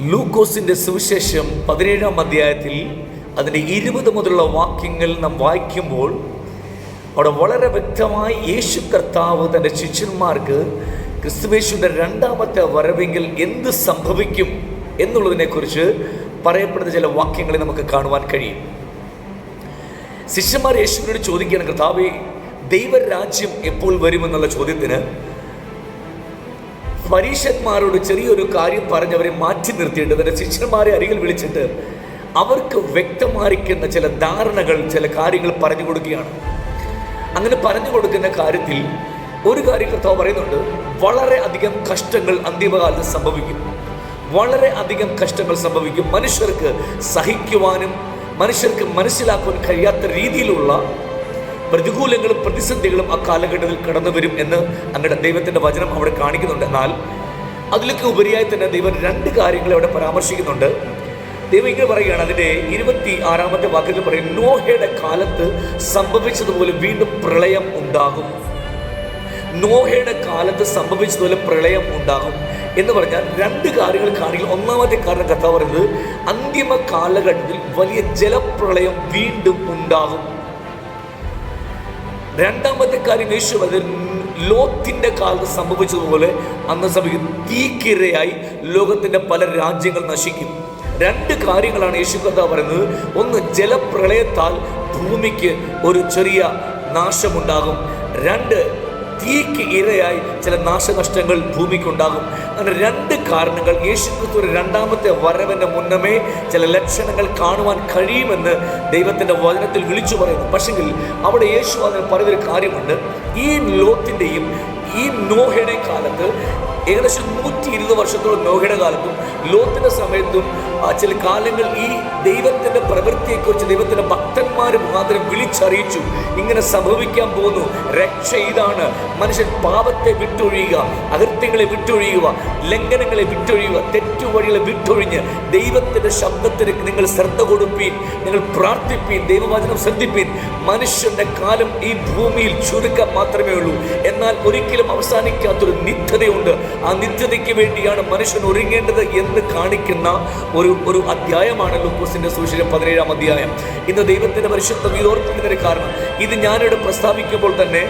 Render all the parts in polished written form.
ലൂക്കോസിന്റെ സുവിശേഷം 17-ാം അധ്യായത്തിൽ അതിൻ്റെ 20 മുതലുള്ള വാക്യങ്ങൾ നാം വായിക്കുമ്പോൾ അവിടെ വളരെ വ്യക്തമായി യേശു കർത്താവ് തൻ്റെ ശിഷ്യന്മാർക്ക് ക്രിസ്തുയേശുവിൻ്റെ രണ്ടാമത്തെ വരവെങ്കിൽ എന്ത് സംഭവിക്കും എന്നുള്ളതിനെക്കുറിച്ച് പറയപ്പെടുന്ന ചില വാക്യങ്ങളെ നമുക്ക് കാണുവാൻ കഴിയും. ശിഷ്യന്മാർ യേശുവിനോട് ചോദിക്കുകയാണ്, കർത്താവേ, ദൈവരാജ്യം എപ്പോൾ വരുമെന്നുള്ള ചോദ്യത്തിന് പരീശന്മാരോട് ചെറിയൊരു കാര്യം പറഞ്ഞ് അവരെ മാറ്റി നിർത്തിയിട്ട് തൻ്റെ ശിഷ്യന്മാരെ അരികിൽ വിളിച്ചിട്ട് അവർക്ക് വ്യക്തമായിരിക്കുന്ന ചില ധാരണകൾ, ചില കാര്യങ്ങൾ പറഞ്ഞു കൊടുക്കുകയാണ്. അങ്ങനെ പറഞ്ഞു കൊടുക്കുന്ന കാര്യത്തിൽ ഒരു കാര്യം കർത്താവ് പറയുന്നുണ്ട്, വളരെ അധികം കഷ്ടങ്ങൾ അന്തിമകാലത്ത് സംഭവിക്കും. വളരെ അധികം കഷ്ടങ്ങൾ സംഭവിക്കും. മനുഷ്യർക്ക് സഹിക്കുവാനും മനുഷ്യർക്ക് മനസ്സിലാക്കുവാൻ കഴിയാത്ത രീതിയിലുള്ള പ്രതികൂലങ്ങളും പ്രതിസന്ധികളും ആ കാലഘട്ടത്തിൽ കടന്നു വരും എന്ന് അങ്ങനെ ദൈവത്തിൻ്റെ വചനം അവിടെ കാണിക്കുന്നുണ്ട്. എന്നാൽ അതിലൊക്കെ ഉപരിയായി തന്നെ ദൈവം രണ്ട് കാര്യങ്ങളെ അവിടെ പരാമർശിക്കുന്നുണ്ട്. ദൈവം ഇങ്ങനെ പറയുകയാണ്, അതിൻ്റെ 26-ാമത്തെ വാക്യത്തിൽ പറയും, നോഹയുടെ കാലത്ത് സംഭവിച്ചതുപോലെ വീണ്ടും പ്രളയം ഉണ്ടാകും. നോഹയുടെ കാലത്ത് സംഭവിച്ചതുപോലെ പ്രളയം ഉണ്ടാകും എന്ന് പറഞ്ഞാൽ രണ്ട് കാര്യങ്ങൾ കാണിക്കും. ഒന്നാമത്തെ കാരണം കർത്താവ് പറയുന്നത്, അന്തിമ കാലഘട്ടത്തിൽ വലിയ ജലപ്രളയം വീണ്ടും ഉണ്ടാകും. രണ്ടാമത്തെ കാര്യം യേശു അത് ലോത്തിന്റെ കാലത്ത് സംഭവിച്ചതുപോലെ അന്ന് സംഭവിക്കും. തീക്കിരയായി ലോകത്തിന്റെ പല രാജ്യങ്ങൾ നശിക്കും. രണ്ട് കാര്യങ്ങളാണ് യേശു കർത്താവ് പറയുന്നത്. ഒന്ന്, ജലപ്രളയത്താൽ ഭൂമിക്ക് ഒരു ചെറിയ നാശമുണ്ടാകും. രണ്ട്, തീക്ക് ഇരയായി ചില നാശനഷ്ടങ്ങൾ ഭൂമിക്കുണ്ടാകും. അങ്ങനെ രണ്ട് കാരണങ്ങൾ യേശുക്രിസ്തുവിന്റെ രണ്ടാമത്തെ വരവിന്റെ മുന്നമേ ചില ലക്ഷണങ്ങൾ കാണുവാൻ കഴിയുമെന്ന് ദൈവത്തിന്റെ വചനത്തിൽ വിളിച്ചു പറയുന്നു. പക്ഷെങ്കിൽ അവിടെ യേശു അതിന് പറയുന്നൊരു കാര്യമുണ്ട്. ഈ ലോത്തിൻ്റെയും ഈ നോഹയുടെ കാലത്ത് ഏകദേശം 120 വർഷത്തോളം നോഹയുടെ കാലത്തും ലോത്തിന്റെ സമയത്തും ചില കാലങ്ങൾ ഈ ദൈവത്തിന്റെ പ്രവൃത്തിയെക്കുറിച്ച് ദൈവത്തിന്റെ ഭക്തന്മാർ മാത്രം വിളിച്ചറിയിച്ചു, ഇങ്ങനെ സംഭവിക്കാൻ പോകുന്നു, രക്ഷ ഇതാണ്, മനുഷ്യൻ പാപത്തെ വിട്ടൊഴിയുക, അകൃത്യങ്ങളെ വിട്ടൊഴിയുക, ലംഘനങ്ങളെ വിട്ടൊഴിയുക, തെറ്റുവഴികളെ വിട്ടൊഴിഞ്ഞ് ദൈവത്തിന്റെ ശബ്ദത്തിന് നിങ്ങൾ ശ്രദ്ധ കൊടുപ്പീൻ, നിങ്ങൾ പ്രാർത്ഥിപ്പീൻ, ദൈവവചനം ശ്രദ്ധിപ്പീൻ. മനുഷ്യന്റെ കാലം ഈ ഭൂമിയിൽ ചുരുക്കം മാത്രമേ ഉള്ളൂ. എന്നാൽ ഒരിക്കലും അവസാനിക്കാത്തൊരു നിത്യതയുണ്ട്. ആ നിത്യതയ്ക്ക് വേണ്ടിയാണ് മനുഷ്യൻ ഒരുങ്ങേണ്ടത് എന്ന് കാണിക്കുന്ന ഒരു അധ്യായമാണ് ലൂക്കോസിന്റെ സുവിശേഷം 17-ാം അധ്യായം. ഇന്ന് ദൈവത്തിന്റെ പരിശുദ്ധ ഓർപ്പിക്കുന്നതിന് കാരണം ഇത് ഞാനിവിടെ പ്രസ്താവിക്കുമ്പോൾ തന്നെ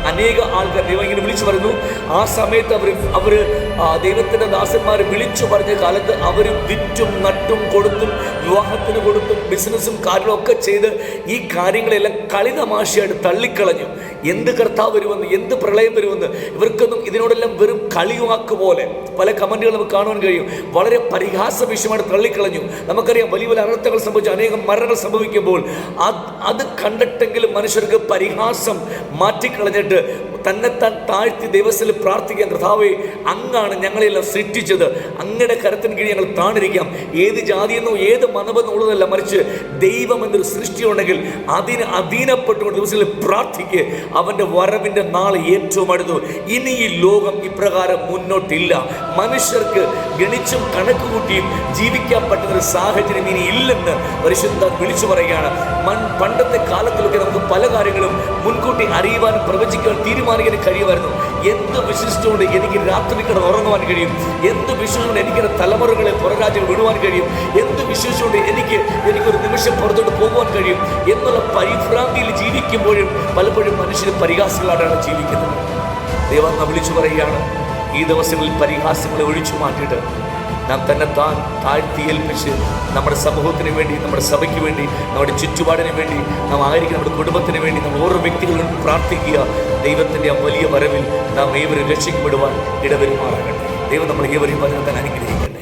അനേക ആൾക്കാർ ദൈവം ഇങ്ങനെ വിളിച്ചു പറയുന്നു. ആ സമയത്ത് അവർ ദൈവത്തിന്റെ ദാസന്മാർ വിളിച്ചു പറഞ്ഞ കാലത്ത് അവർ വിറ്റും നട്ടും കൊടുത്തും വിവാഹത്തിന് കൊടുത്തും ബിസിനസ്സും കാര്യങ്ങളും ഒക്കെ ചെയ്ത് ഈ കാര്യങ്ങളെല്ലാം കളിതമാശയായിട്ട് തള്ളിക്കളഞ്ഞു. എന്ത് കർത്താവ് വരുമെന്ന്, എന്ത് പ്രളയം വരുമെന്ന് ഇവർക്കൊന്നും ഇതിനോടെല്ലാം വെറും കളിവാക്ക് പോലെ പല കമന്റുകൾ നമുക്ക് കാണുവാൻ കഴിയും. വളരെ പരിഹാസ വിഷയമായിട്ട് തള്ളിക്കളഞ്ഞു. നമുക്കറിയാം, വലിയ വലിയ അനർത്ഥങ്ങൾ സംഭവിച്ചു, അനേകം മരണങ്ങൾ സംഭവിക്കുമ്പോൾ അത് കണ്ടിട്ടെങ്കിലും മനുഷ്യർക്ക് പരിഹാസം മാറ്റിക്കളഞ്ഞിട്ട് തന്നെത്താൻ താഴ്ത്തി ദൈവത്തിൽ പ്രാർത്ഥിക്കാൻ, കർത്താവേ, അങ്ങാണ് ഞങ്ങളെല്ലാം സൃഷ്ടിച്ചത്, അങ്ങയുടെ കരത്തിന് കീഴിൽ ഞങ്ങൾ താണിരിക്കാം. ഏത് ജാതിയെന്നോ ഏത് മതമെന്നോ ഉള്ളതല്ല, മറിച്ച് ദൈവം എന്നൊരു സൃഷ്ടിയുണ്ടെങ്കിൽ അതിന് അധീനപ്പെട്ടുകൊണ്ട് ദിവസങ്ങളിൽ പ്രാർത്ഥിക്കുക. അവൻ്റെ വരവിൻ്റെ നാൾ ഏറ്റവും അടുത്തു. ഇനി ഈ ലോകം ഇപ്രകാരം മുന്നോട്ടില്ല. മനുഷ്യർക്ക് ഗണിച്ചും കണക്കുകൂട്ടിയും ജീവിക്കാൻ പറ്റുന്നൊരു സാഹചര്യം ഇനി ഇല്ലെന്ന് പരിശുദ്ധ വിളിച്ചു പറയുകയാണ്. പണ്ടത്തെ കാലത്തിലൊക്കെ നമുക്ക് പല കാര്യങ്ങളും മുൻകൂട്ടി അറിയുവാനും പ്രവചിക്കുവാൻ തീരുമാനിക്കാൻ കഴിയുമായിരുന്നു. എന്ത് വിശ്വസിച്ചുകൊണ്ട് എനിക്ക് രാത്രി കിടന്ന് ഉറങ്ങുവാൻ കഴിയും, എന്ത് വിശ്വസിച്ചുകൊണ്ട് എനിക്ക് തലമുറകളെ പുറരാജ്യങ്ങൾ വിടുവാൻ കഴിയും, എന്ത് വിശ്വസിച്ചുകൊണ്ട് എനിക്കൊരു നിമിഷം പുറത്തോട്ട് പോകുവാൻ കഴിയും എന്നുള്ള പരിഭ്രാന്തിയിൽ ജീവിക്കുമ്പോഴും പലപ്പോഴും മനുഷ്യർ പരിഹാസങ്ങളാണ് ജീവിക്കുന്നത്. ദൈവം നാം വിളിച്ചു പറയുകയാണ്, ഈ ദിവസങ്ങളിൽ പരിഹാസങ്ങളെ ഒഴിച്ചു മാറ്റിയിട്ട് നാം തന്നെ താഴ്ത്തി ഏൽപ്പിച്ച് നമ്മുടെ സമൂഹത്തിന് വേണ്ടി, നമ്മുടെ സഭയ്ക്ക് വേണ്ടി, നമ്മുടെ ചുറ്റുപാടിന് വേണ്ടി, നാം ആയിരിക്കും നമ്മുടെ കുടുംബത്തിന് വേണ്ടി നാം ഓരോ വ്യക്തികളും പ്രാർത്ഥിക്കുക. ദൈവത്തിൻ്റെ ആ വലിയ വരവിൽ നാം ഏവരും രക്ഷിക്കപ്പെടുവാൻ ഇടവരുമാറാകട്ടെ. ദൈവം നമ്മൾ ഏവരെയും വചനത്താൽ അനുഗ്രഹിക്കട്ടെ.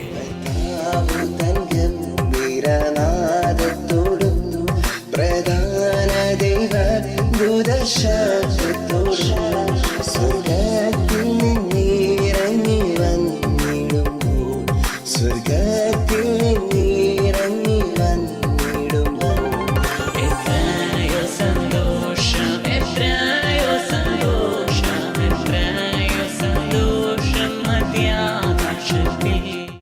പ്രധാന ദൈവ